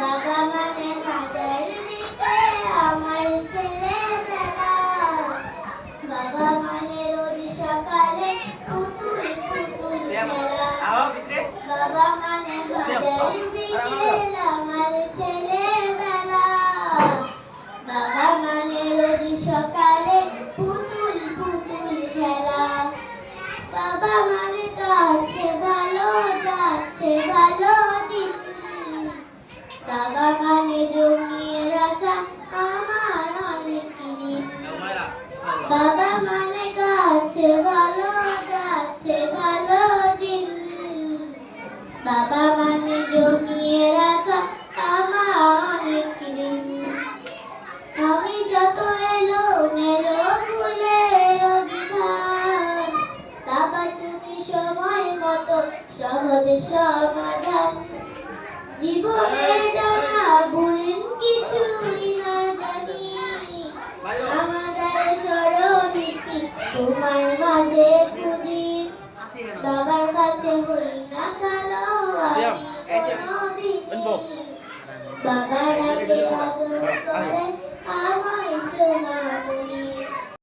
বাবা মানে হাজার দিকে আমার ছেলেবেলা। বাবা মানে রোজ সকালে পুতুল পুতুল খেলা। বাবা মানে হাজার বিকেল আমার ছেলেবেলা। বাবা মানে রোজ সকালে পুতুল পুতুল খেলা। বাবা মানে কাছে ভালো যাচ্ছে ভালো দিন। বাবা মানে জমিয়ে রাখা আমার অনেক ঋণ। বাবা মানে কাছে ভালো যাচ্ছে ভালো দিন। বাবা মানে জমিয়ে রাখা আমার অনেক ঋণ। আমি যত এলো মেলো ভুলের বিধান, বাবা তুমি সময় মতো সহজ সমাধান। জীবনের ডানা বুনেন কিছুই না জানি, আমাদের স্বরলিপি তোমার মাঝে খুঁজি। বাবার কাছে হই না